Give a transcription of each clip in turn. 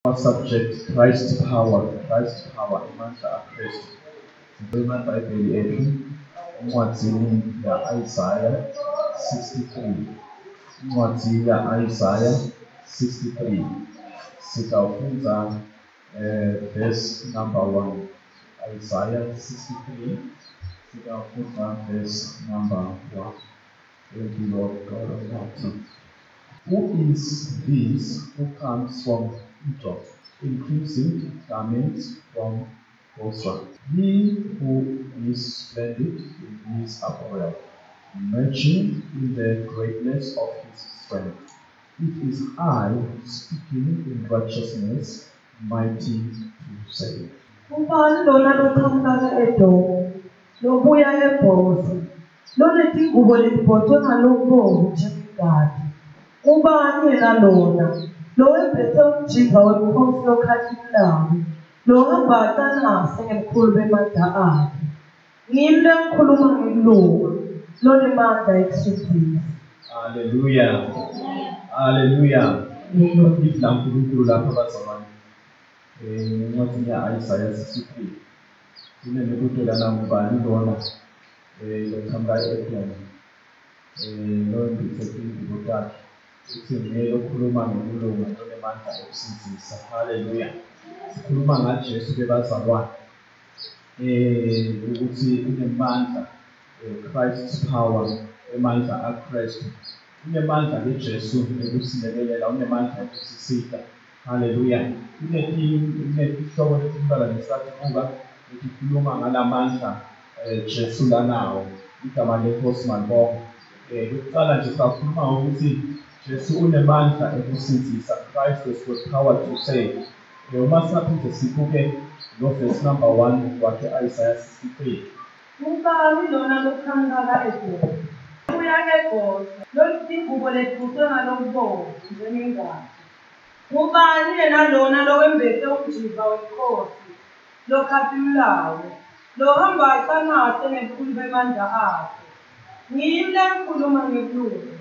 Our subject, Christ's power, amandla aKristu. Sibona iBhayibheli ethu encwadini ya-Isaiah 63. Incwadi ya-Isaiah 63. Sitawufunda verse number 1. Isaiah 63. Sitawufunda verse number 1. Thank you, Lord God Almighty. Who is this who comes from Egypt, in crimson garments from Bozrah? He who is splendid in his apparel, merging in the greatness of his strength. It is I, speaking in righteousness, mighty to save. Ubani lona loqhamuka eDomo, lobuya eBhosa, lonetingubo lezibotshwe ngalobomvu njengegadi. Ubani yena lona, lowembethe umjinga wemkhosi lokhalilayo, lohamba acanase ngemkhulu bemandla akhe. Ngimi lengikhuluma ngekulunga, lonemandla ekusindisa. Hallelujah. Hallelujah. If nankulunkulu lapha bazalwane. Incwadi ya-Isaiah 63. Kunenekutolana ngubani lona loqhamuka eDomo. Loyembethe ingubo yakhe. Uthi ngeke ukhuluma ngokulunga lonemandla ekusindisa. Hallelujah. Sikhuluma ngaJesu bezalwane. Ukuthi unemandla, Christ's power, amandla aKristu. Unemandla leJesu ekusilekelela, unemandla ekusisita. Hallelujah. Kunesihloko esimbala nesathuka esikhuluma ngalamandla Jesu lanawo. Igama leNkosi malibonke. Kuqala nje sakhuluma ukuthi Jesu unemandla ekusindisa. Christ has got power to save. Uma siphinde sibuke lo verse number 1 wakhe Isaiah 63. Ubani lona loqhamuka eDomo, ubuya eBhosa, lonetingubo lezibotshwe ngalobomvu njengegadi. Ubani yena lona lowembethe umjinga wemkhosi lokhalilayo, lohamba acanase ngemkhulu bemandla akhe. Ngimi lengikhuluma ngekulunga,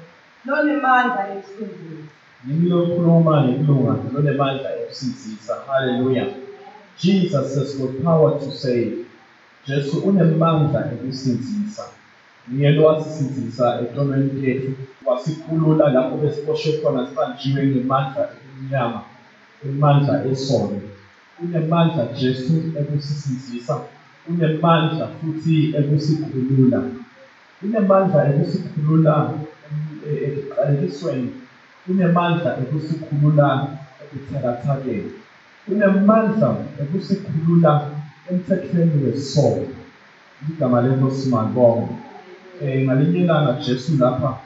lonemandla ekusindisa. Ngimi lokhuluma ngekulunga, lonemandla ekusindisa. Hallelujah. Jesus has got power to save. Jesu unemandla ekusindisa. Nguyena wasisindisa eqolweni lethu, wasikhulula lapho besiboshwe khona sibanjiwe ngemandla emnyama, imandla esono. Unemandla Jesu ekusisindisa. Unemandla futhi ekusikhulula. Unemandla ekusikhulula ekuqalekisweni. Unemandla ekusikhulula ekuthakathakeni. Unemandla ekusikhulula emthethweni wesono. Igama leNkosi malibonke. Ngalinye ilanga Jesu lapha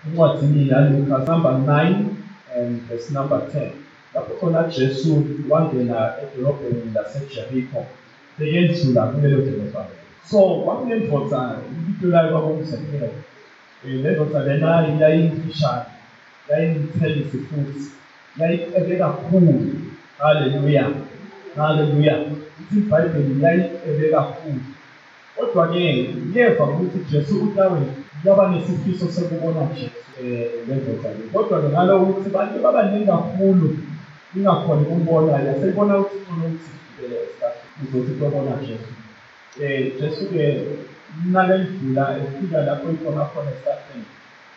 encwadini yaLuka number 9 and verse number 10. Lapho khona Jesu wangena edolobheni laseJerikho. Beyendlula kulelo dolobha. So kwakunendoda impilo layo kwakungusekela. Le ndoda lena yayimfishane, yayimthelisi futhi, yayicebe kakhulu. Hallelujah. Hallelujah. Ithi iBhayibheli yayicebe kakhulu. Kodwa-ke yeva ukuthi Jesu utawe yaba nesifiso sokubona nje le ndoda le. Kodwa-ke ngalo ukuthi bantu babaningi kakhulu ingakhona ukumbona, yasebona ukuthi ufuna ukuthi igibele esithathini uzothi ukubona Jesu. Jesu-ke nakedlula efika lapho ikhona khona esithathini,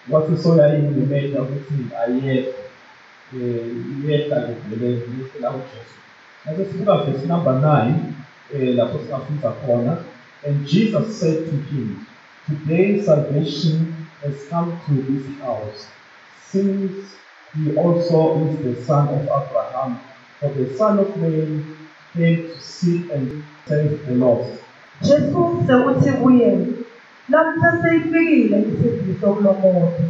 wathi soyayimemeza ukuthi ayehla, iyehla kuvele la uJesu. Mase sibuka verse number 9 lapho singafunda khona. And Jesus said to him, "Today salvation has come to this house, since he also is the son of Abraham, for the Son of Man came to seek and save the lost." Jesu sekuthi kuye, "Namhla seyifikile isindiso kulo muntu,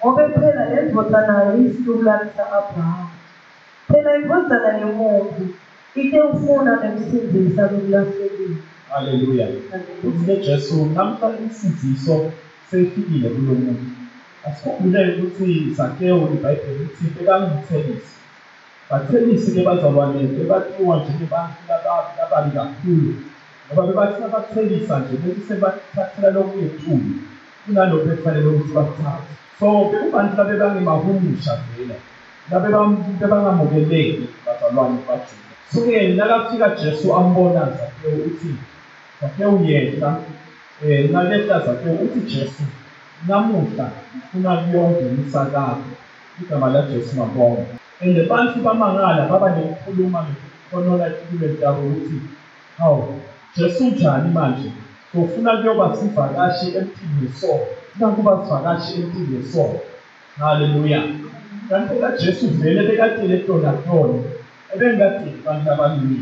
ngoba phela le ndoda nayo iyisizukulwane sa-Abrahama. Phela indodana yomuntu ite ufuna nemsindisa lokulahlekile." Hallelujah. Uthi Jesu namhla isindiso seyifikile kulo muntu. Asikhumbule ukuthi Zakewu iBhayibheli ithi bekangumthelisi. Bathelisi-ke bazalwane bebathiwa nje abantu ababi kakhulu. Ngoba bebathi abathelisa nje bethi sebathathela lokhu ethubi kunalokho ekufanele ukuthi bakuthathe. So bekubantu labebangemahumunsha vele, labebangamukeleki abazalwane baJuda. So-ke nakafika Jesu ambona Zakhewu uthi, Zakhewu yehla, nalehla Zakhewu uthi Jesu, namuhla ngifuna kuyongenisa kakho. Igama laJesu mabonga. And abantu bamangala baba nekukhuluma ngekhonola kule ndaba ukuthi, hawu, Jesu njani manje? So ufuna kuyoba sivakashi emntwini wesono. Ufuna kuba sivakashi emntwini wesono. Haleluya. Kanti phela Jesu vele bekatshele tonatona. Ebengakade abantu abaningi.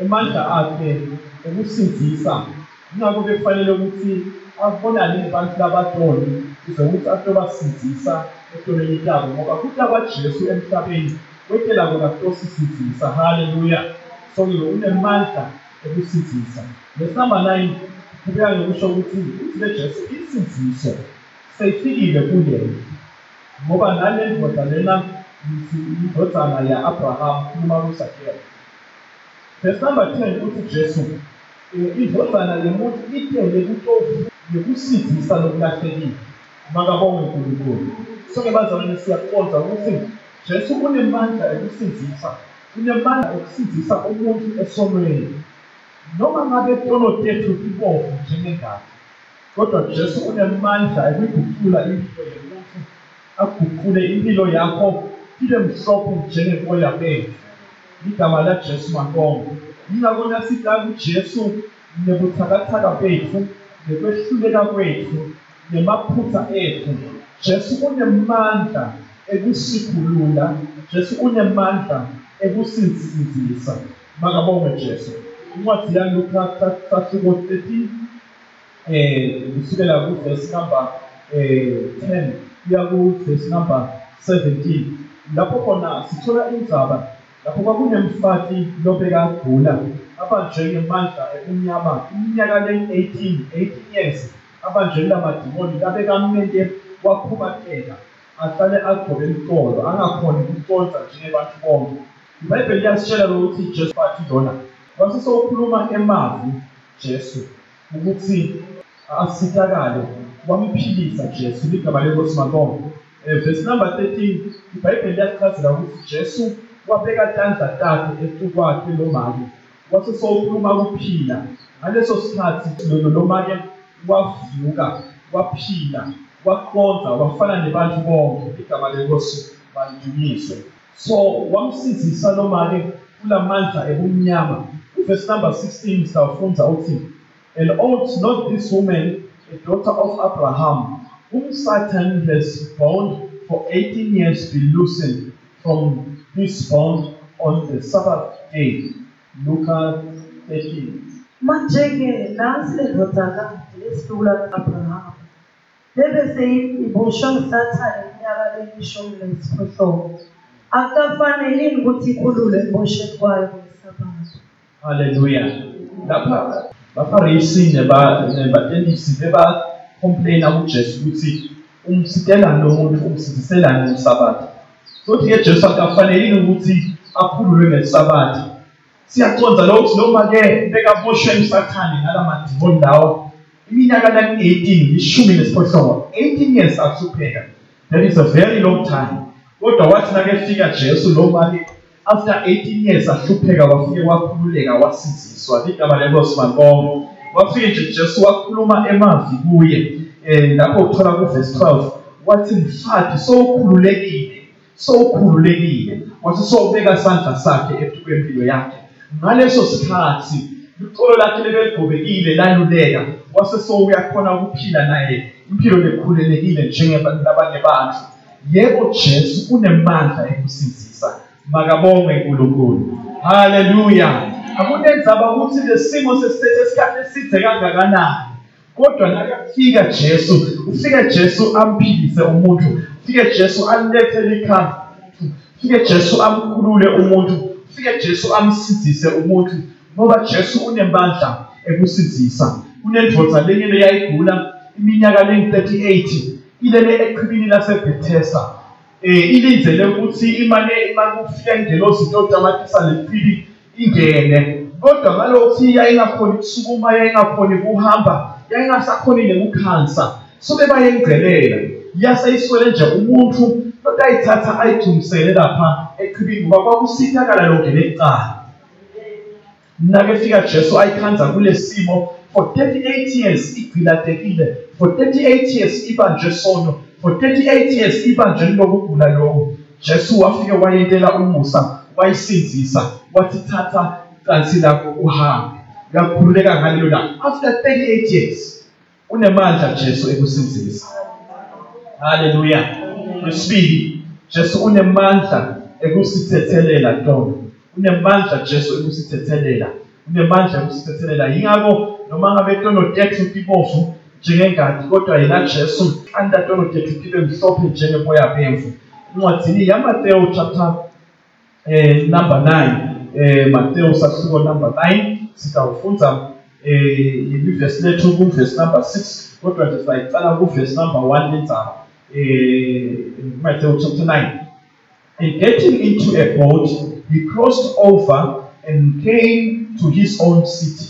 Emandla akhe ekusindisa. Ingakho bekufanele ukuthi abonane nabantu labatoni ukuze ukuthi atobasindisa etoneni labo ngoba kutaba Jesu emhlabeni wetela kona kutosisindisa. Haleluya. So unemandla ekusindisa. Verse number 9 kubeka ngisho ukuthi uthi Jesu isinziso seyifikile kuyena ngoba nale ndodana lena indodana ya Abraham uma kusakela. Verse number 10 uthi Jesu indodana yomuntu itele kutofu yokusindisa lokulahlekile. Makabonge uNkulunkulu. So bazalwane siyakhonza ukuthi Jesu unemandla ekusindisa. Unemandla ekusindisa umuntu esonweni. Noma ngabe tono tethu ibovu njengengane. Kodwa Jesu unemandla ekuguqula impilo yomuntu. Aguqule impilo yakho ibe mhlophe njengeboya bethu. Igama la Jesu mabonga. Ngiyabona sithi uJesu nebuthakathaka bethu, nekwehluleka kwethu, nemaphutha ethu. Jesu unemandla ekusikhulula. Jesu unemandla ekusindisa. Makabonge Jesu. Incwadi yaLuka chapter 13 kusukela ku verse number 10 kuya ku verse number 17. Lapho khona sithola indzaba lapho kwakunemfati lobekagula abanjwe ngemandla ebunyama iminyaka le-18 years abanjwe lamadimoni labekamende wakhubateka ahlale agcobe emqolo angakhoni ukuconsa njengabantu bonke. iBhayibheli liyasitshela ukuthi Jesu bathi lona wasesokhuluma emavi Jesu ukuthi asitakale wamphilisa Jesu. Ligama lenkosi mabonga. Verse number 13 iBhayibheli liyachazela ukuthi Jesu wabeka tandla takhe ecukwakhe lomake wasesokhuluma ukuphila. Ngaleso sikhathi lomake wavuka waphila waqonda wafana nebantu bonke. Igama lenkosi malidunyiswe. So wamsindisa lomake kulamandla ebumnyama. Verse number 16 sawufunza uthi, and ought not this woman, a daughter of Abraham, whom Satan has bound for 18 years, be loosened from his bond on the Sabbath day? Luka 13. Manje-ke nansi le ndodana lesitula Abraham lebese iboshwe nguSathane iminyaka leyishumi nesiphohlongo. Akufanele yini ukuthi ikhululwe emboshweni kwayo ngeSabatha? Haleluya. Lapha baFarisi nebaTelisi beba complain kuJesu ukuthi umsitela nomuntu umsindisela ngeSabatha. Sothi ke Jesu akafanele yini ukuthi akhululwe ngeSabatha? Siyaconza lokho noma ke bekaboshwe uSathane ngalamadimoni lawo iminyaka la-18 ishumi nesiphohlongo 18 years akusupheka. That is a very long time. Kodwa wathi nakefika Jesu noma ke after 18 years ahlupheka wafike wakhululeka wasindiswa. Igama lenkosi mabonga. Wafike nje Jesu wakhuluma emavi kuye lapho uthola ku verse 12 wathi mfati sowukhululekile wathi sowubeka isandla sakhe ebukwempilo yakhe. Ngaleso sikhathi uxolo lakhe lebegobekile laluleka wase sowuyakhona ukuphila naye impilo lekhululekile njengabantu abanye bantu. Yebo Jesu unemandla ekusindisa. Makabonge uNkulunkulu. Haleluya. Akunenzaba ukuthi lesimo sesithethe isikhathi eside kangakanani. Kodwa nakafika Jesu, ufike Jesu amphilise umuntu. Ufike Jesu alethele ikhaya. Ufike Jesu amkhulule umuntu. Ufike Jesu amsindise umuntu. Ngoba Jesu unemandla ekusindisa. Kunendoda lenyene yayigula iminyaka le-38 ilele eqhibini laseBethesda. Ilindele ukuthi imane kufika ingelosi intodamatisa leqhibi ingene. Kodwa ngalokho yayingakhoni ukusukuma, yayingakhoni ukuhamba, yayingasakhoni nekukhansa. So bebayengcelela. Yaseyiswele nje umuntu Kodwa ayithatha ayigcumisele lapha eqhibini ngoba kwakusithakala lonke lecala. Nake fika Jesu ayikhanza kule simo for 38 years igqilatekile, for 38 years ibanje sono, for 38 years ibanje lokugula lokho. Jesu wafike wayentela umusa, wayisinzisa, wathi thatha icansi lakho uhambe. Uyakhululeka ngalelo langa. After 38 years unemandla Jesu ekusinzisa. Hallelujah. Yesibili, Jesu unemandla ekusitethelela Ntombi. Unemandla Jesu ekusithethelela. Unemandla ekusithethelela. Yingakho noma ngabe tono tethu tibovu njengengadi kodwa yena Jesu anda tono tethu tibe mhlophe njengeboya bemvu. Incwadi yaMateyu chapter number 9. Matthew sasuko number 9 sitawufunza verse lethu ku verse number 6 kodwa nje sayicala ku verse number 1 lenza Matthew chapter 9. And getting into a boat, he crossed over and came to his own city.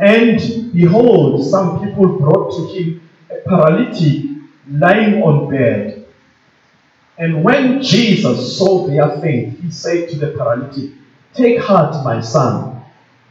And behold, some people brought to him a paralytic lying on bed. And when Jesus saw their faith, he said to the paralytic, "Take heart, my son,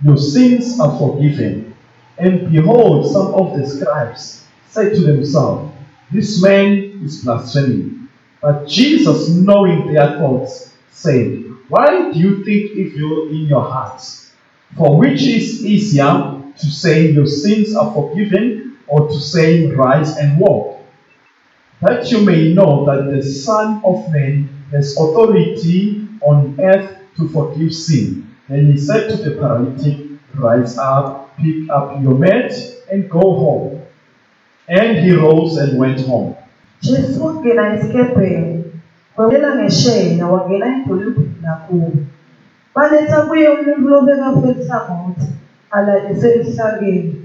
your sins are forgiven." And behold, some of the scribes said to themselves, "This man is blaspheming." But Jesus, knowing their thoughts, said, "Why do you think evil in your hearts? For which is easier, to say your sins are forgiven, or to say rise and walk? That you may know that the Son of Man has authority on earth to forgive sin." Then he said to the paralytic, "Rise up, pick up your mat, and go home." And he rose and went home. Jesu wangena esikepeni, wawela ngeshena, wangena edolobheni lakubo. Baletha kuye umuntu lobeka kufelihlangothi, alaliswe emhlabeni.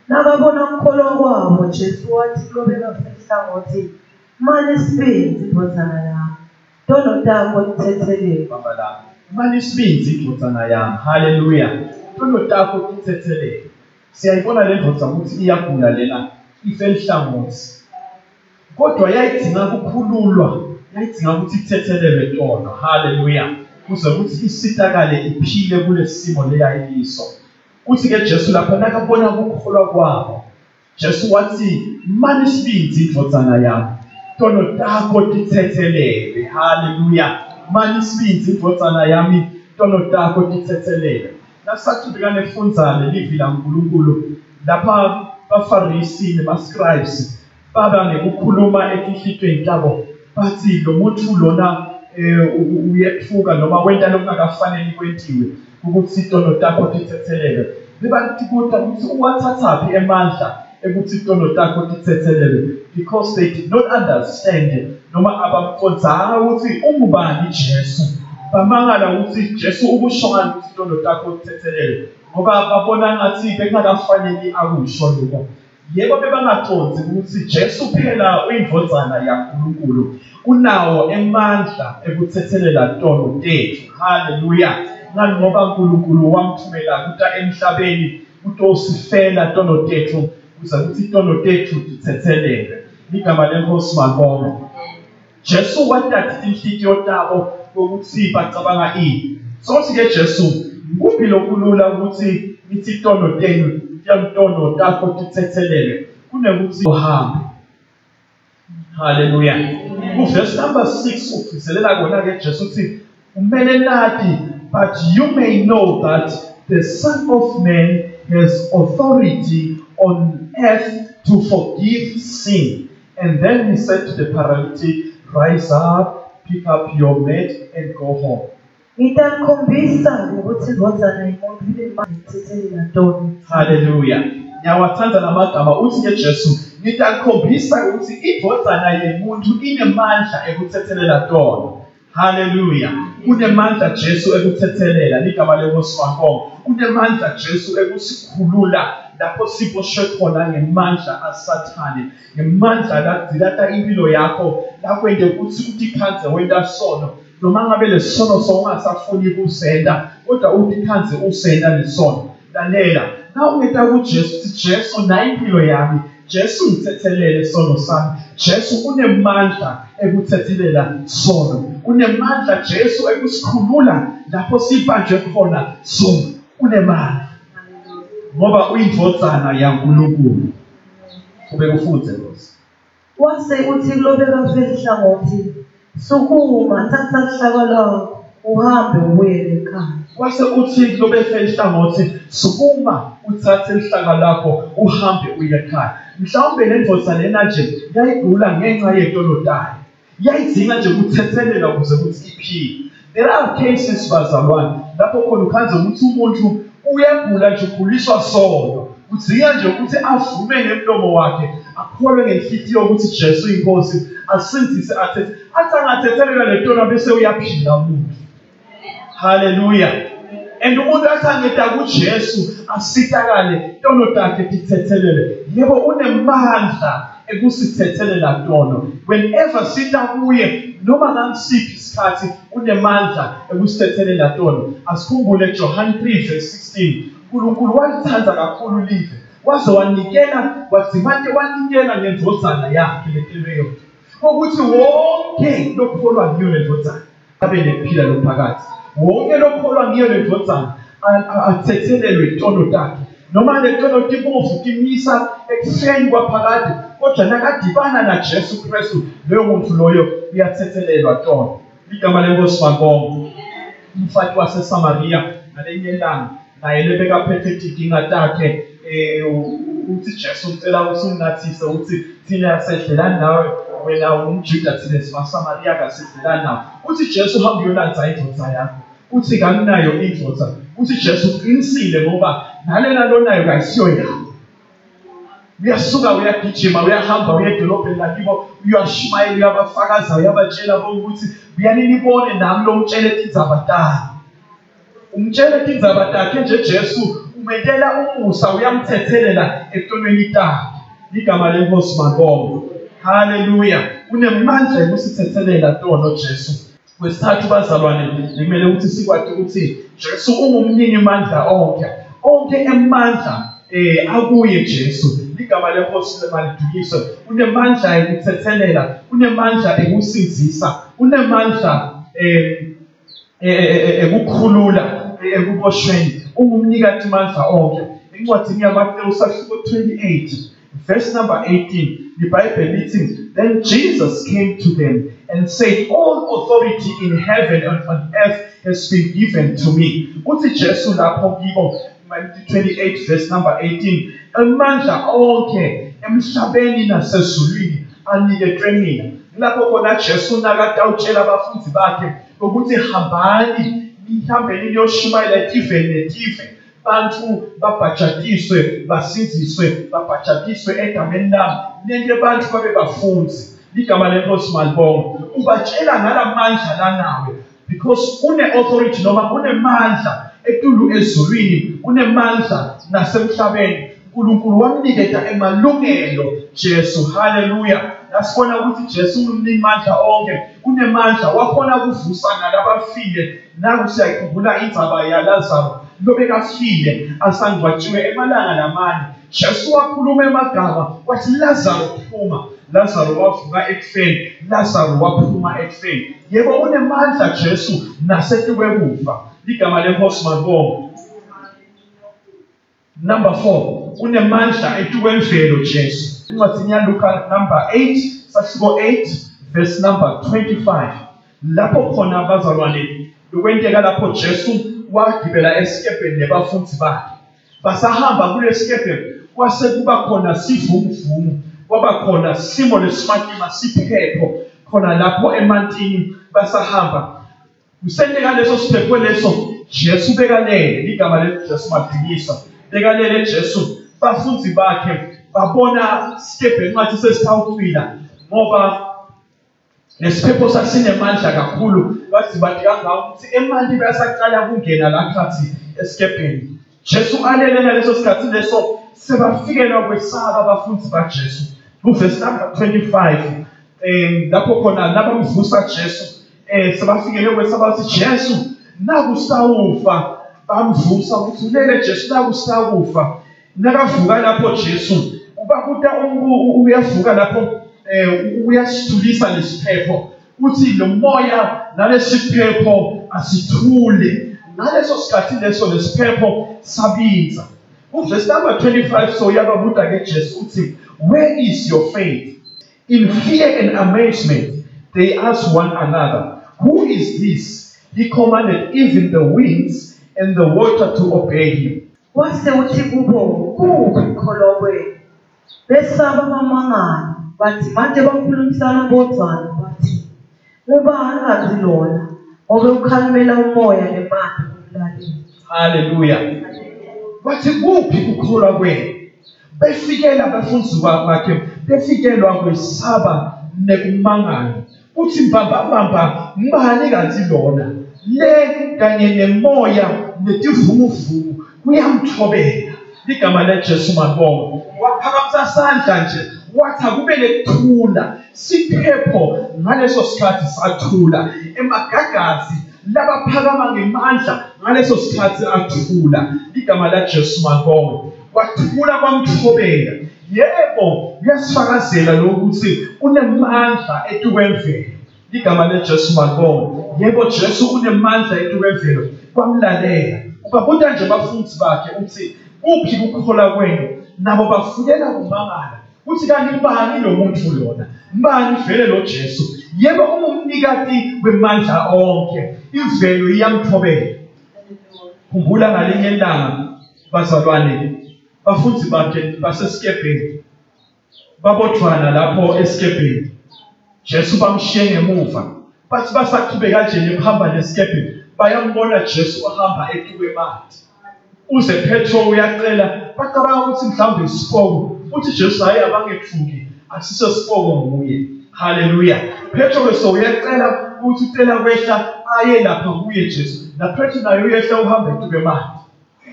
Nakabona ukukholo kwabo, Jesu wathi kulobeka kufelihlangothi, "Mani isibindi ndodana yami, ntono takho lithethelele." Mani isibindi ndodana yami. Hallelujah. Ntono takho lithethelele. Siyayibona le ndodza ukuthi iyagula lena, ifelihlangothi. Kodwa yayidinga ukukhululwa, yayidinga ukuthi ithethelelwe ntono. Hallelujah. Kuze ukuthi isitakale iphile kule simo leyayiso. Uthi ke Jesu lapha nakabona ukukholwa kwabo, Jesu wathi, "Mani isibindi ndodana yami, ntono takho lithethelele." Hallelujah. Mani isibindi ndodana yami, ntono takho lithethelele. Nasathi bikane funzane livi la uNkulunkulu lapha abaFarisi nabaScribes baba nekukhuluma etinhlitweni zabo bathi lo muntu lona uyethuka noma wenta lokungakafanele kwentiwe ukuthi itono takho lithethelele. Bebathi kodwa ukuthi uwathathaphi emandla ekuthi itono takho lithethelele, because they did not understand noma abamfonzanga ukuthi ungubani Jesu. Bamangala ukuthi Jesu ukushona ukuthi itono takho lithethelele ngoba babona ngathi bekungakafanele akusho lokho. Yebo bebangaconsi ukuthi Jesu phela uyindvodzana yaNkulunkulu, unawo emandla ekuthethelela tono tethu. Hallelujah. Ngani ngoba uNkulunkulu wamthumela kuta emhlabeni utosifela tono tethu ukuze ukuthi tono tethu lithethelele. Igama leNkosi makongwe. Jesu wathatha inhliziyo tabo ukuthi bacabanga ini. Sothi ke Jesu kuphi lokulula ukuthi nithi tono tenu yamtono takho lithethelele kunekuthi uhambe. Hallelujah. Verse number 6 ufiselela kona ke Jesu uthi kumele nathi, "But you may know that the Son of Man has authority on earth to forgive sin." And then he said to the paralytic, "Rise up, pick up your mat, and go home." Ngitakhombisa ukuthi indvodzana yomuntu inemandla ekuthethelela tono. Hallelujah. Ngiyawathanda lamagama uthi ke Jesu, "Ngitakhombisa ukuthi indvodzana yomuntu inemandla ekuthethelela tono." Hallelujah. Unemandla Jesu ekuthethelela. Ligama leNkosi makongwe. Unemandla Jesu ekusikhulula lapho siboshwe khona ngemandla aSathane, ngemandla lakudilata impilo yakho, lakwende ukuthi utikhanze wenda sono. Noma ngabe lesono songasafuni kusenda, kodwa utikhanze usenda lesono. Lalela, na ungeta kuJesu, Jesu na impilo yami Jesu ngithethelele sono sami. Jesu unemandla ekuthethelela sono. Unemandla Jesu ekusikhulula lapho sibanjwe khona sono. Unemandla. Ngoba uyindvodzana yaNkulunkulu. Ube kufunze Nkosi. Wase uthi kulobeka kuhlangothi sukuma thatha uhlaka lwakho uhambe ubuyele ekhaya. Wase uthi kulobeka ihlangothi sukuma uthathe uhlaka lakho uhambe uye ekhaya. Mhlawumbe le ndvodza lena nje yayigula ngenxa yetolotayo. Yayidinga nje ukuthethelela ukuze ukuthi iphile. There are cases bazalwane lapho khona ukhanze ukuthi umuntu uyagula nje uguliswa sono. Udinga nje ukuthi avume ngemlomo wakhe akholwe ngenhliziyo ukuthi Jesu inkosi asindise athethe angathethelela le nto bese uyaphila umuntu. Hallelujah. And umuntu athangeta kuJesu asitakale tono takhe tithethelele. Yebo unemandla ekusitethelela tono. Whenever sita kuye noma ngasiphi isikhathi unemandla ekusitethelela tono. Asikhumbule John 3:16. uNkulunkulu walithanda kakhulu live waze wanikela wazimande wanikela ngendvodzana yakhe leyo ukuthi wonke lokholwa kuyo lendvodzana abe nephila lophakathi. Wonke lokholwa kuyo lendvodzana athethelelwe itono takhe. Noma le tono tibovu timisa ekufeni kwaphakade kodwa nakadibana na Jesu Kristu leyo muntu loyo uyathethelelwa tono. Igama lenkosi makongwe. Umfati waseSamaria ngalenye ilanga naye lebeka phethe idinga takhe uthi Jesu ucela usungathise uthi thina sedlelana nawe wena umJuda thina simaSamaria kasedlelana nawe. Uthi Jesu hamba uyolandza indvodza yakho. Uthi kaninayo indvodza. Uthi Jesu uqinisile ngoba nalena lonayo kayisiyo yakho. Uyasuka uyagijima uyahamba uyedolobheni lakibo uyashumayela uyabafakaza uyabatshela ukuthi uyanibone nami lo mtshele tindzaba takhe. Umtshele tindzaba takhe nje Jesu umetela umusa uyamthethelela etonweni takhe. Igama lenkosi makongwe. Hallelujah. Unemandla ekusitethelela tono Jesu. Kwesithathu bazalwane kumele ukuthi sikwazi ukuthi Jesu ungumnini mandla onke. Onke emandla akuye Jesu. Igama lenkosi lemalidukiswe. Unemandla ekuthethelela, unemandla ekusizisa, unemandla ekukhulula ekuboshweni. Ungumnikati mandla onke. Incwadi yaMateyu 28 verse number 18, the Bible reads, then Jesus came to them and said, all authority in heaven and on earth has been given to me. Uthi Jesu lapho kibo 28 verse number 18, amandla onke emhlabeni nasezulwini aniketwe mina. Lapho khona Jesu nakatawutshela abafundi bakhe ukuthi hambani nihambeni niyoshumayela tive netive. Bantu babhajatiswe basiziswe babhajatiswe egameni lami nende bantu babe bafunzi. Igama lenkosi malibonga. Ubatshela ngalamandla lanawe because une authority noma unemandla etulu ezulwini unemandla nasemhlabeni. uNkulunkulu wamniketa emalungelo Jesu. Hallelujah. Nasibona ukuthi Jesu unemandla onke, unemandla wakhona kuvusa nalabafile. Naku siyayikhumbula indzaba yaLazaro lobeka file asangcwatshiwe emalanga lamane. Jesu wakhuluma emagama wathi Lazaro phuma. Lazaro wavuka ekufeni, Lazaro waphuma ekufeni. Yebo unemandla Jesu nasekwekufa. Igama lenkosi makongwe. Number 4, unemandla etukwemvelo Jesu. Incwadi yaLuka number 8, sasiko 8 verse number 25. Lapho khona abazalwane lokwenteka lapho Jesu wagibela esikepeni nebafundi bakhe. Basahamba kule sikepe kwase kuba khona sivumvumu, kwaba khona simo lesimatima siphepho khona lapho emantini basahamba. Usenteka leso siphepho leso Jesu bekalele. Igama leJesu madinisa. Bekalele Jesu bafundi bakhe babona sikepe ngathi sesithawufila ngoba lesiphepho sasinemandla kakhulu. Bathi bathi kangawo ukuthi emanti bayasaqala kungena laphathi esikepeni. Jesu alele leso sikhathi leso sebafikela kwesaba abafundi baJesu. Verse number 25 lapho khona nabamvusa Jesu sebafikele kwesaba bathi Jesu nakusawufa. Bamvusa ukuthi ulele Jesu nakusawufa. Nakavuka lapho Jesu ubakuta uyavuka lapho uyasithulisa lesiphepho uthi lo moya nalesiphepho asithule ngaleso sikhathi leso lesiphepho sabinza. Verse number 25 so yababuta ke Jesu uthi, where is your faith? In fear and amazement they asked one another, who is this? He commanded even the winds and the water to obey him. Wase uthi kubo, kuphi ukholo kwenu? Besaba bamangala, bathi manje bakhulumisana bodwana bathi, ngubani ngathi lona, ngoba ukhalimela umoya nemandla kumlaleli. Hallelujah. Bathi kuphi ukukholwa kwenu? Befikela abafundisi bakhe, befikelwa kwesaba nekumangala. Uthi mbamba ngibani ngathi lona? Le kanye nemoya netivumuvumu kuyamthobela. Ligama leJesu mabongo. Waphakamisa isandla nje wathi akube lekuthula. Siphepho ngaleso sikhathi sathula. Emagagazi labaphakama ngemandla ngaleso sikhathi athula. Ligama leJesu mabongo. Wathula kwamthobela. Yebo, uyasifakazela lokuthi unemandla etukwemvelo. Ligama leJesu mabongo. Yebo, Jesu unemandla etukwemvelo. Kwamlalela. Ubabuta nje abafundisi bakhe uthi kuphi ukukholwa kwenu? Nabo bafuyela kumangala. Uthi kanti ubani lo muntu lona? Mbani vele lo Jesu? Yebo, umnikati wemandla onke. Imvelo iyamthobela. Khumbula ngalinye ilanga bazalwane bafundisi bakhe basesikebheni. Babothwana lapho esikebheni. Jesu bamshiye ngemuva. Bathi basaqhubeka nje ukuhamba nesikebheni. Bayambona Jesu ahamba etukwemati. Uze Petro uyacela bacabanga ukuthi mhlawumbe isipoko. Uthi Jesu hayi abangethuki asiso sipoko nguye. Hallelujah. Petro bese uyacela ukuthi ucela kwehla aye lapha kuye Jesu. Na Petro naye uyehla uhamba etukwemati.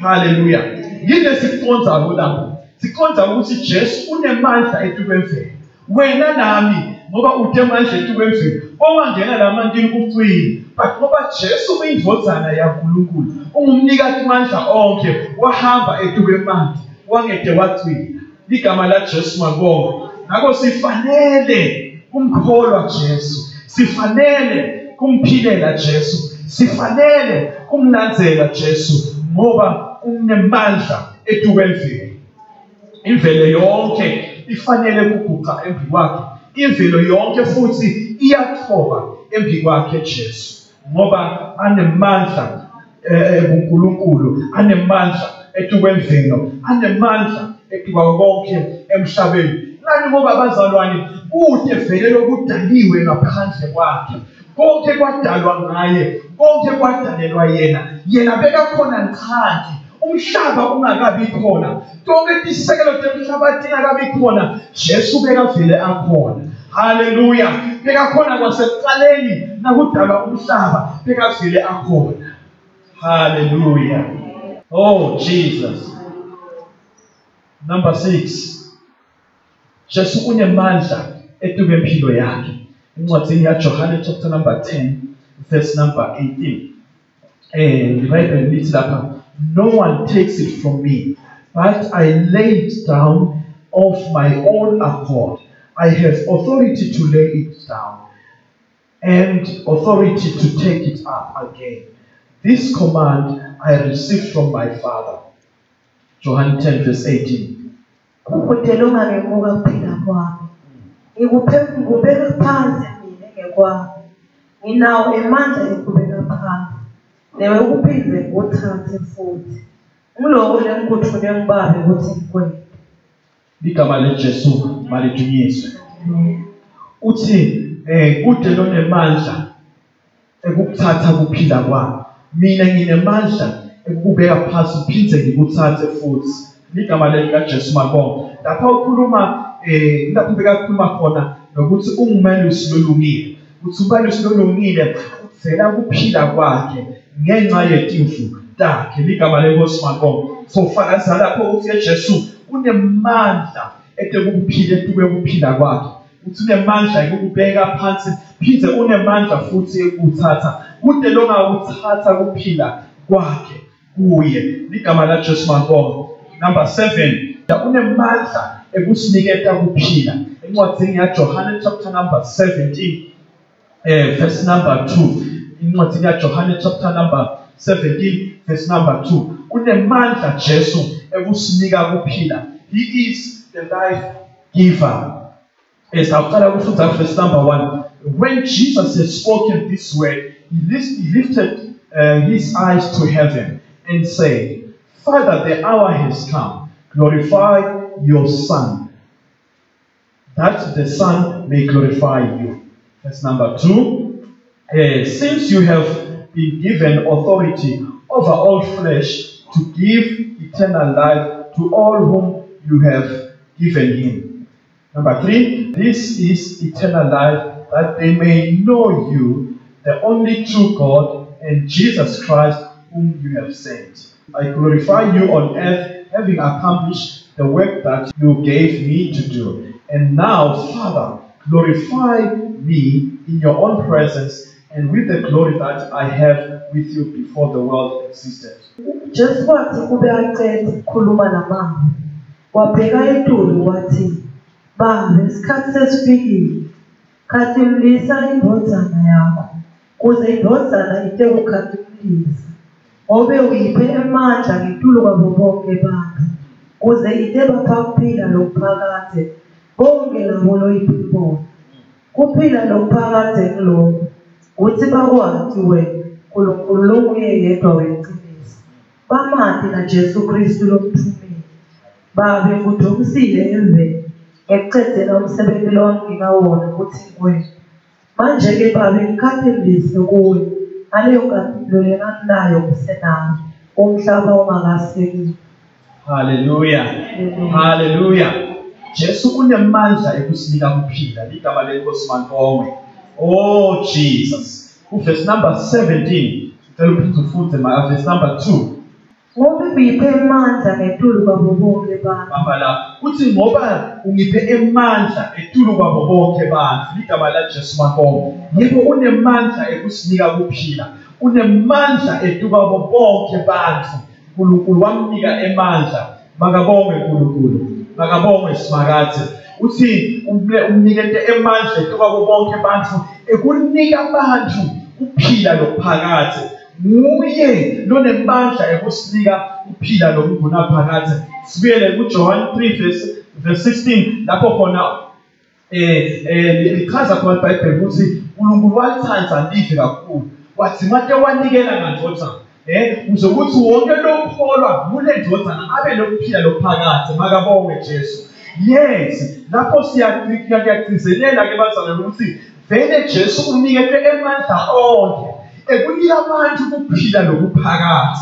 Hallelujah. Yini sikonza lapho? Sikonza ukuthi Jesu unemandla etukwemvelo. Wena nami ngoba utemandla etukwemvelo. Ongangena lamandini kucwini. But ngoba Jesu uyindvodzana yaNkulunkulu, ungumnikati mandla onke, wahamba etukwemati, wangede wacwila. Ligama la Jesu mabongo. Ngakho sifanele kumkholwa Jesu. Sifanele kumphilela Jesu. Sifanele kumlandzela Jesu ngoba unemandla etukwemvelo. Imvelo yonke ifanele kuguqa embi kwakhe. Imvelo yonke futhi iyathoba embi kwakhe Jesu. Ngoba anemandla kuNkulunkulu, anemandla etukwemvelo, anemandla etuka konke emhlabeni. Ngani ngoba abazalwane kude vele lokudaliwe ngaphandle kwakhe. Konke kwadalwa ngaye, konke kwadalelwa yena. Yena bekakhona nqanti. Umhlaba ungakabi khona. Konke izisekelo zemhlaba tingakabi khona. Jesu bekavele akhona. Hallelujah. Bekakhona kwasekuqaleni nakudalwa umhlaba bekavele akhona. Hallelujah. Oh Jesus. Number 6. Jesu unemandla etukwempilo yakhe. Incwadi yaJohane chapter number 10 verse number 18. Bible lithi lapha, no one takes it from me, but I lay it down of my own accord. I have authority to lay it down and authority to take it up again. This command I received from my Father. John 10 verse 18. Ukudelonga ngemuka kuphila kwami. Ngikubeka phansi mina ngekwami. Nginawo emandla ekubeka phansi. Newe ukuphinde uthathe futhi. Ngiloko lengikuthune ngibabe ukuthi ngikwenze. Ligama leJesu malidunyiswe. Uthi kude lonemandla ekukuthatha kuphila kwami. Mina nginemandla ekubeka phansi phindze ngikuthathe futhi. Ligama leJesu mabongo. Lapha ukhuluma lapho bekakhuluma khona nokuthi ungumelusi lolungile. Uthi umelusi lolungile uvela kuphila kwakhe ngenxa yetimfu takhe. Ligama leNkosi mabongo. So fakaza lapho ukuthi uJesu unemandla etekuphila etukwekuphila kwakhe. Uthi unemandla ekubeka phansi phindze unemandla futhi ekuthatha kude longa uthatha kuphila kwakhe kuye. Ligama laJesu mabongo. Number 7, unemandla ekusiniketa kuphila. Encwadini yaJohane chapter number 17 verse number 2. Incwadini yaJohane chapter number 17 verse number 2. Kunemandla Jesu ekusinika kuphila. He is the life giver. As after verse number 1. When Jesus had spoken this word, he lifted his eyes to heaven and said, Father, the hour has come. Glorify your Son, that the Son may glorify you. Verse number 2. Since you have been given authority over all flesh to give eternal life to all whom you have given him. Number 3. This is eternal life, that they may know you, the only true God, and Jesus Christ, whom you have sent. I glorify you on earth, having accomplished the work that you gave me to do. And now, Father, glorify me in your own presence and with the glory that I have with you before the world existed. Just what ube said, khuluma namama. Wabheka etulu wathi, Baba, isikhathi sesifikile. Khathi mlisa indodana yakho. Kuze indodana ite ukhathi mlisa. Obe uyiphe emandla ngetulu kwabo bonke bantu. Kuze ite bapha kuphila lokuphakade. Bonke labo loyiphibona. Kuphila lokuphakade kuloko. Uthi bakwazi wena, uNkulunkulu longuye yedwa weqiniso. Bamati na Jesu Kristu lomthumeli. Babe kudumisile emveni. Ekuqedela umsebenzi lo ngingawona ukuthi kuwe. Manje ke babe ngikhathembise kuwe. Aleyo kampilo lena nayo kusenayo. Umhlaba ungakasekile. Hallelujah. Hallelujah. Jesu kunemandla ekusinika kuphila. Ligama lenkosi mankongwe. Oh Jesus. Verse number 17. Ngicela uphinde ufunde verse number 2. Ngoba ngiphe amandla ngetulu kwabo bonke bantu. Bamba la. Uthi ngoba ungiphe emandla etulu kwabo bonke bantu. Ligama la Jesu mankongwe. Yebo unemandla ekusinika kuphila. Unemandla etulu kwabo bonke bantu. uNkulunkulu wamnika emandla. Makabongwe uNkulunkulu. Makabongwe Simakade. Uthi umnikete emandla etulu kwabo bonke bantu ekunika abantu kuphila lokuphakade. Nguye lonemandla ekusinika kuphila lokungunaphakade. Sibuyele kuJohn 3 verse 16 lapho khona lichaza khona iBhayibheli ukuthi uNkulunkulu walithanda live kakhulu. Wathi manje wanikela ngandodana uzokuthi wonke lokholwa kule ndodana abe lokuphila lokuphakade. Makabongwe Jesu. Yes, lapho siyagcizelela ke bazalwane ukuthi vele Jesu unikete emandla onke ekunika abantu kuphila lokuphakade.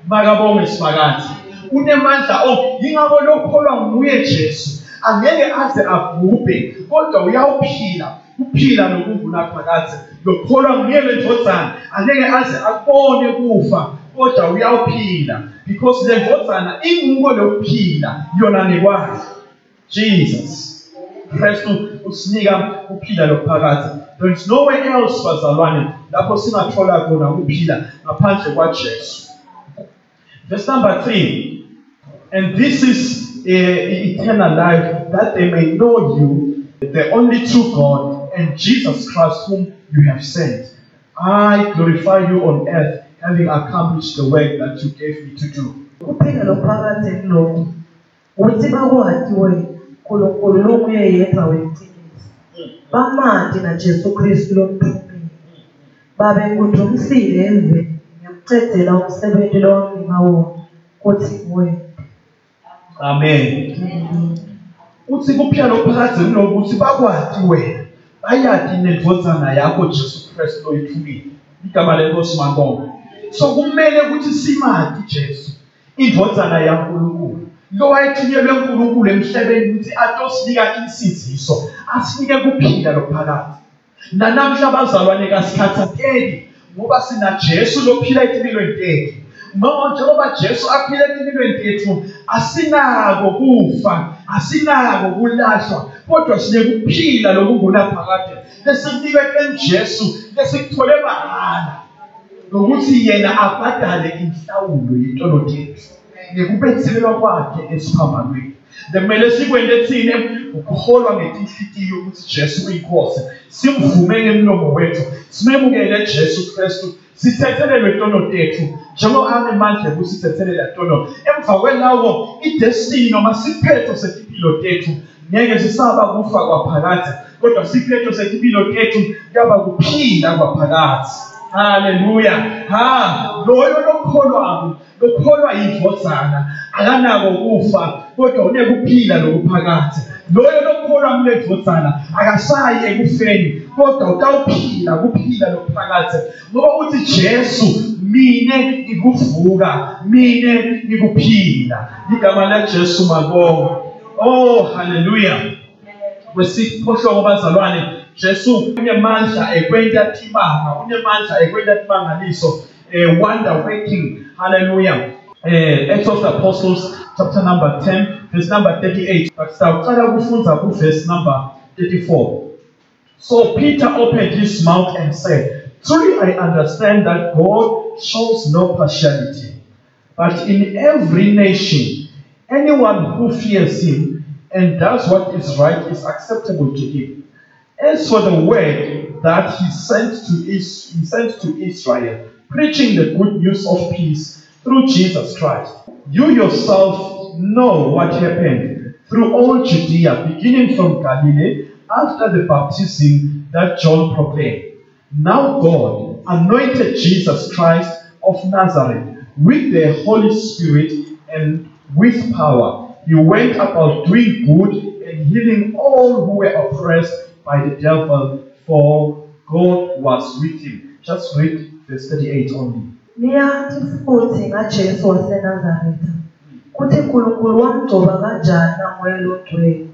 Makabongwe Simakade. Unemandla onke. Yingakho lokholwa nguye Jesu angeke aze abhubhe kodwa uyawuphila kuphila lokungunaphakade. Lokholwa nguye lendodana angeke aze abone kufa kodwa uyawuphila because le ndodana inguko lokuphila yona nekwazi. Jesus Kristu usinika kuphila lokuphakade. There is nowhere else bazalwane lapho singathola khona kuphila ngaphandle kwaJesu. Verse number 3. And this is eternal life, that they may know you, the only true God, and Jesus Christ whom you have sent. I glorify you on earth, having accomplished the work that you gave me to do. Kuphila lokuphakade kuloko. Uthi bakwazi wena uNkulunkulu longuye yedwa weqiniso. Bamati na Jesu Kristu lomthumeli. Babe kudumisile emveni ngikuqedela umsebenzi lo ngingawona kuthi kuwe. Amen. Uthi kuphila lokuphakade kunokuthi bakwazi wena. Bayathi nendodana yakho Jesu Kristu oyithumile. Igama lenkosi mankongwe. So kumele ukuthi simati Jesu indodana yaNkulunkulu. Lo wayethunyelwe uNkulunkulu emhlabeni ukuthi atosinika insiziso, asinike kuphila lokuphakade. Namhla bazalwane kasikhathakeli ngoba sina Jesu lophila empilweni yethu. Njengoba Jesu aphila empilweni yethu, asinako kufa, asinako kulahlwa, kodwa sinekuphila lokungunaphakade. Lesikunikwe kuJesu, lesikuthola mahala. Nokuthi yena abhadale inhlawulo yentolo yethu. Ngekubethelwa kwakhe esiphambanweni. Kumele sikwenze thina ukukholwa ngenhliziyo ukuthi Jesu uyinkosi. Simvume ngemlomo wethu. Simemukele Jesu Kristu. Sithethelelwe tono tethu. Njengoba anemandla ukusithethelele tono. Emva kwelawo idestiny noma siphetho sempilo tethu ngeke sisaba kufa kwaphakathi. Kodwa siphetho sempilo tethu kuyaba kuphila kwaphakathi. Hallelujah. Loyo lokholwa yidvozana akanako kufa kodwa unekuphila lokuphakathi. Loyo lokholwa mledvozana akasayi ekufeni kodwa utawuphila kuphila lokuphakathi. Ngoba uthi Jesu mine ngikuvuka, mine ngikuphila. Igama la Jesu mabonga. Oh hallelujah. Kwesiphohlongo bazalwane, Jesu unemandla ekwenza timanga, unemandla ekwenza timangaliso, wonder working. Hallelujah. Acts of the Apostles chapter number 10 verse number 38. But sitawuqala kufunza ku verse number 34. So Peter opened his mouth and said, "Truly I understand that God shows no partiality, but in every nation anyone who fears him and does what is right is acceptable to him. As for the word that he sent to Israel, preaching the good news of peace through Jesus Christ. You yourself know what happened through all Judea, beginning from Galilee, after the baptism that John proclaimed. Now God anointed Jesus Christ of Nazareth with the Holy Spirit and with power. He went about doing good and healing all who were oppressed by the devil, for God was with him." Just read verse 38 only. Niyathi futhi ngaJesu waseNazaretha, kuthi uNkulunkulu wamgcoba kanjani namoya ogcwele,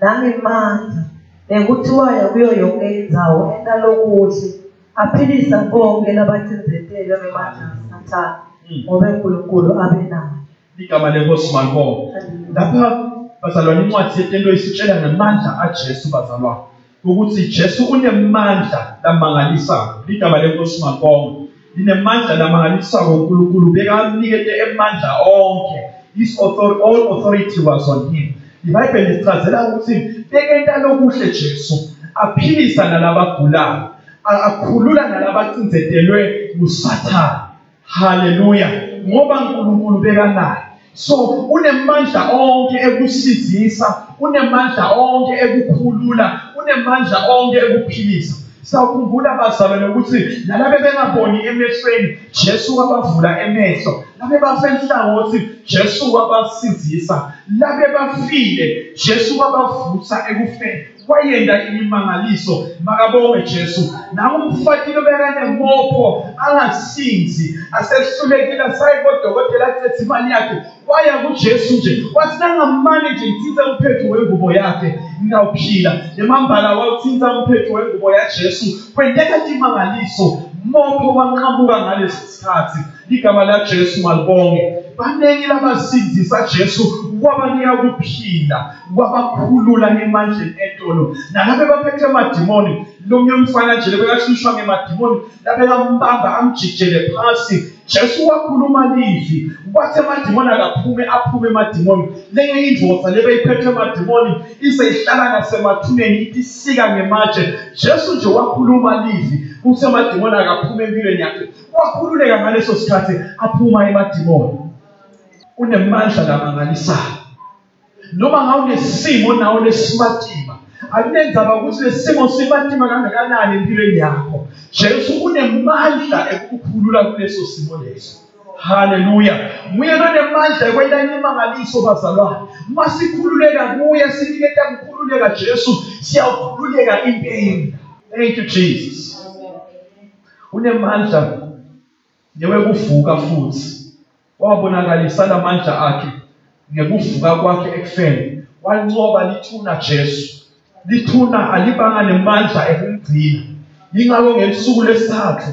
nangemandla, nekuthi waya kuyo yonke indzawo enta lokuhle, aphilisa bonke labacinzetelwe ngemandla kaSathane, ngoba uNkulunkulu abe naye. Igama lenkosi malibonga. Lapha bazalwane incwadi yetento isitshela ngamandla aJesu bazalwane. Ukuthi Jesu unemandla lamangalisayo. Igama lenkosi malibonga. Linemandla lamangalisayo uNkulunkulu bekamnikete emandla onke. All authority was on him. iBhayibheli lichazela ukuthi bekenta lokuhle Jesu, aphilisa nalabagulayo, akhulula nalabacinzetelwe nguSathane. Hallelujah. Ngoba uNkulunkulu bekanaye. So unemandla onke ekusizisa, unemandla onke ekukhulula, unemandla onke ekuphilisa. Sawukhumbula bazalwane ukuthi nalabe bengaboni emehlweni Jesu wabavula emehlo, labe bafenhlangothi Jesu wabasizisa, labe bafile Jesu wabavusa ekufeni. Wayenda imimangaliso, makabonge Jesu. Nakumfatile bekane mopho angasinzi, asehlulekile asayi kodokotela athethe imali yakhe. Waya kuJesu nje, wathi nangamane nje ngithinta umphetho wengubo yakhe ngawuphila. Nemambala wawuthinta umphetho wengubo yaJesu, kwendeka imimangaliso, mopho wanqamuka ngalesi sikhathi. Igama la Jesu malibonge. Banengi labasindisa Jesu, wabanika ukuphila, wabakhulula ngemandleni etolo. Nalabe baphethe amadimoni, lomnye umfana nje lebekahlushwa ngemadimoni, labe bambamba amjikijele phansi. Jesu wakhuluma lizwi, wathi amadimoni aphume amadimoni. Lenye indvodza lebeyiphethe amadimoni iseyihlala ngasemathuneni ithi sika ngematshe. Jesu nje wakhuluma lizwi, uthi amadimoni akaphume empilweni yakhe. Wakhululeka ngaleso sikhathi aphuma emadimoni. Unemandla lamangalisayo. Noma ngawunesimo nawo lesimatima, akunenzaba ukuthi lesimo simatima kangakanani empilweni yakho, Jesu unemandla ekukhulula kuleso simo leso. Hallelujah. Nguye onemandla ekwenza imimangaliso bazalwane. Masikhululeka kuye, siniketa kukhululeka Jesu, siyakhululeka impela. Thank you Jesus. Unemandla newekuvuka futhi. Wabonakalisa lamandla akhe ngekuvuka kwakhe ekufeni. Wanqoba lithuna Jesu. Lithuna alibanga nemandla ekumgcina. Yingakho ngesuku lesithathu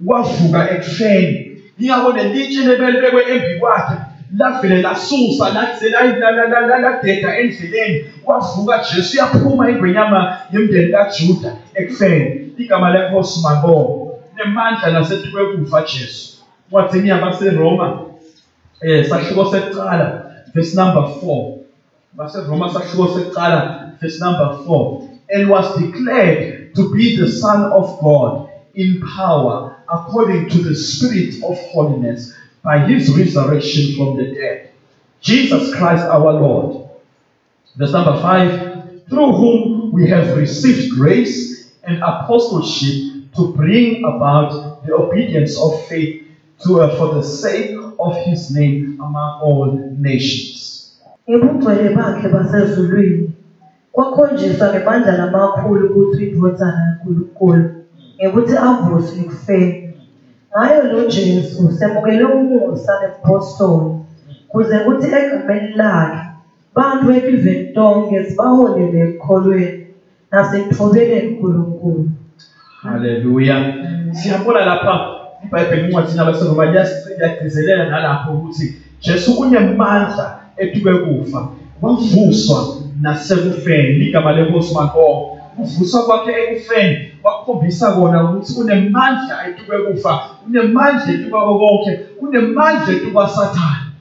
wavuka ekufeni. Yingakho lelitshe lebelibekwe embi kwakhe lavele lasusa lathi ladeda endleleni. Wavuka Jesu, yaphuma ingwenyama yemndeni kaJuda ekufeni. Igama lenkosi mabonga. Nemandla nasethi kwekufa Jesu. Wathi yabaseRoma sahluko sekuqala verse number 4. Roma verse number 4, and was declared to be the Son of God in power according to the Spirit of holiness by his resurrection from the dead, Jesus Christ our Lord. Verse number 5, through whom we have received grace and apostleship to bring about the obedience of faith for the sake of his name among all nations. Ebugcwele bakhe basezulwini kwakhonjiswa ngamandla lamakhulu ukuthi indodana kaNkulunkulu ukuthi avuswe ekufeni. Ngayo lo Jesu semukele umusa neapostoli kuze kuthi egameni lakhe bantu empiveni tonke sibaholele ekukholweni nasekuthobeleni uNkulunkulu. Hallelujah. Siyabona lapha iBhayibheli incwadi yabaseRoma liyagcizelela nalapho ukuthi Jesu unemandla etuke kufa, wavuswa nasekufeni. Ligama lenkosi makho. Ukuvuswa kwakhe ekufeni wakhombisa kona ukuthi unemandla etuke kufa, unemandla etuka konke, unemandla etuka Sathane.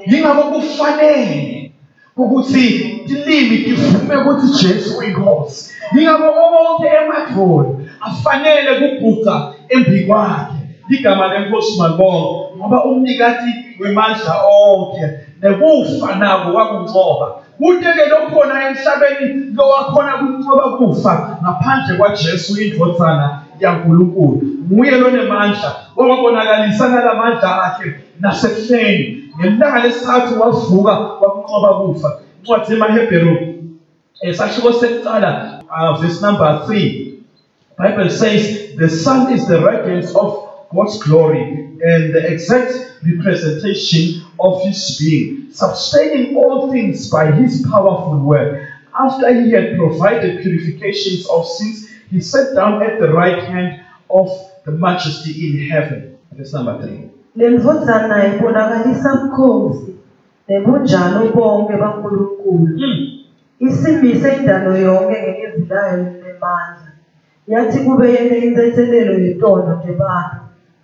Yingakho kufanele ukuthi ilimi livume ukuthi Jesu uyinkosi. Yingakho konke emadloni afanele kubhuqa embi kwakhe. Ligama lenkosi makho, ngoba umnikati wemandla onke nekufa nako wakunqoba. Kude-ke lokhona emhlabeni lowakhona kunqoba kufa ngaphandle kwaJesu indodana yaNkulunkulu. Nguye lonemandla owabonakalisa nalamandla akhe nasekufeni. Ngelanga lesithathu wavuka wakunqoba kufa. Incwadi yemaHebheru esahluko sekuqala verse number 3, Bible says the Son is the radiance of God's glory and the exact representation of his being, sustaining all things by his powerful word. After he had provided purifications of sins, he sat down at the right hand of the majesty in heaven. Verse number 3. Lendvodzana ibonakalisa ubukhosi nebunjalo bonke baNkulunkulu. Isimise indalo yonke ngelizwi layo lemandla. Yathi kube yena insethelelo yetono njebantu.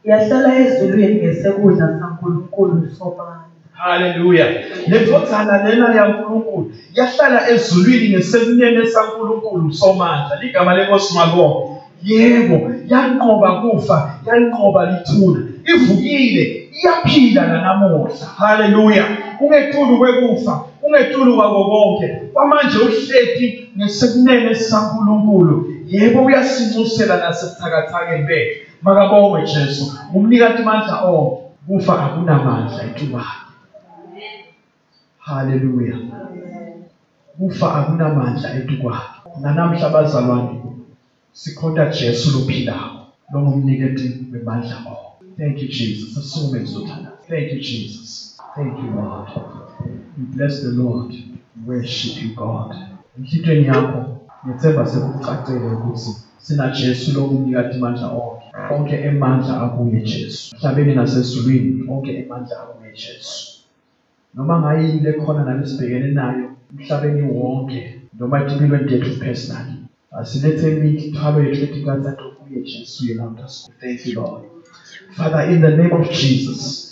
Yahlala ezulwini ngesekudla saNkulunkulu somandla. Hallelujah. Lendvodzana lena yaNkulunkulu yahlala ezulwini ngesekunene saNkulunkulu somandla. Ligama lenkosi makho. Yebo, yanqoba kufa, yanqoba lithuna. Ivukile, iyaphila nanamuhla. Hallelujah. Ungetulu kwekufa, ungetulu kwako konke. Kwamanje uhleti ngesekunene saNkulunkulu. Yebo, uyasinxusela nasebuthakathakeni bethu. Makabongwe Jesu. Umnikati mandla onke. Kufa akunamandla etubani. Hallelujah. Kufa akunamandla etukwakhe. Nanamhla bazalwane sikhonda Jesu lophilayo. Lo ngumnikati wemandla onke. Thank you, Jesus. Thank you, Jesus. Thank you, Lord. We bless the Lord. Worship you, God. Enhlitweni yakho ngethemba sekucacile ukuthi sina Jesu lo ngumnikati mandla onke. Onke emandla akuye Jesu. Mhlabeni nasezulwini onke emandla akuye Jesu. Noma ngayini lekhona nalesibhekene nayo emhlabeni wonke, noma empilweni yethu personally, asilethe imithwalo yethu ethi kanti kuye Jesu yena uNkulunkulu. Thank you, Lord. Father, in the name of Jesus,